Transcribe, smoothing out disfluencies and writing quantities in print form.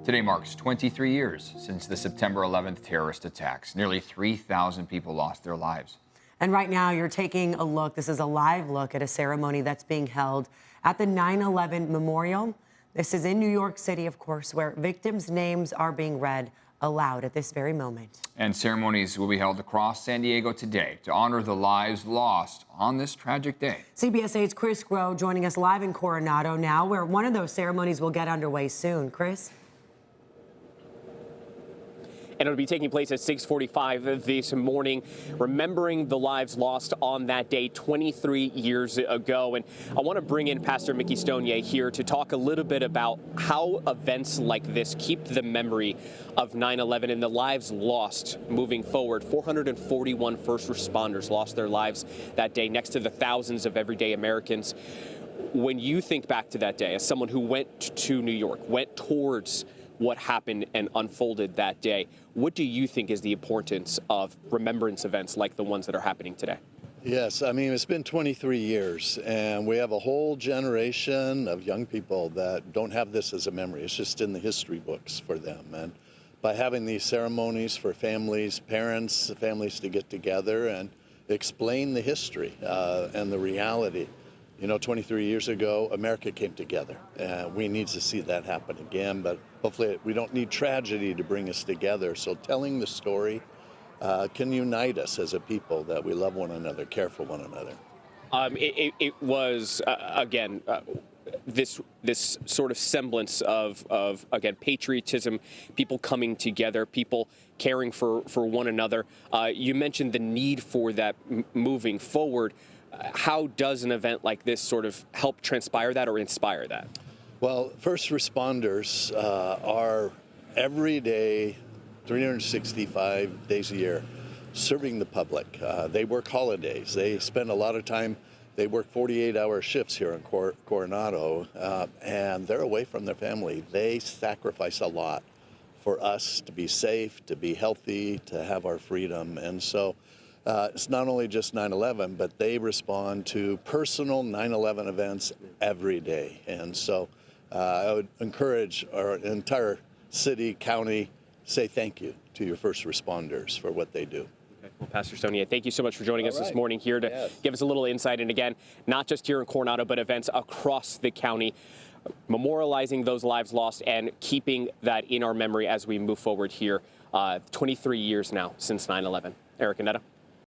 Today marks 23 years since the September 11th terrorist attacks. Nearly 3,000 people lost their lives. And right now you're taking a look, this is a live look at a ceremony that's being held at the 9/11 Memorial. This is in New York City, of course, where victims' names are being read aloud at this very moment. And ceremonies will be held across San Diego today to honor the lives lost on this tragic day. CBS 8's Chris Groh joining us live in Coronado now, where one of those ceremonies will get underway soon. Chris? And it'll be taking place at 6:45 this morning, remembering the lives lost on that day 23 years ago. And I want to bring in Pastor Mickey Stonier here to talk a little bit about how events like this keep the memory of 9/11 and the lives lost moving forward. 441 first responders lost their lives that day, next to the thousands of everyday Americans. When you think back to that day, as someone who went to New York, went towards what happened and unfolded that day, what do you think is the importance of remembrance events like the ones that are happening today? Yes, I mean, it's been 23 years, and we have a whole generation of young people that don't have this as a memory. It's just in the history books for them. And by having these ceremonies for families, parents, families to get together and explain the history and the reality. You know, 23 years ago, America came together. We need to see that happen again, but hopefully we don't need tragedy to bring us together. So telling the story can unite us as a people, that we love one another, care for one another. It was, again, this sort of semblance of again, patriotism, people coming together, people caring for one another. You mentioned the need for that moving forward. How does an event like this sort of help transpire that or inspire that? Well, first responders are every day, 365 days a year, serving the public. They work holidays. They spend a lot of time. They work 48-hour shifts here in Coronado, and they're away from their family. They sacrifice a lot for us to be safe, to be healthy, to have our freedom. And so it's not only just 9/11, but they respond to personal 9/11 events every day. And so I would encourage our entire city, county, say thank you to your first responders for what they do. Okay. Well, Pastor Sonia, thank you so much for joining us this morning here to give us a little insight. And again, not just here in Coronado, but events across the county, memorializing those lives lost and keeping that in our memory as we move forward here. 23 years now since 9/11. Eric and Netta.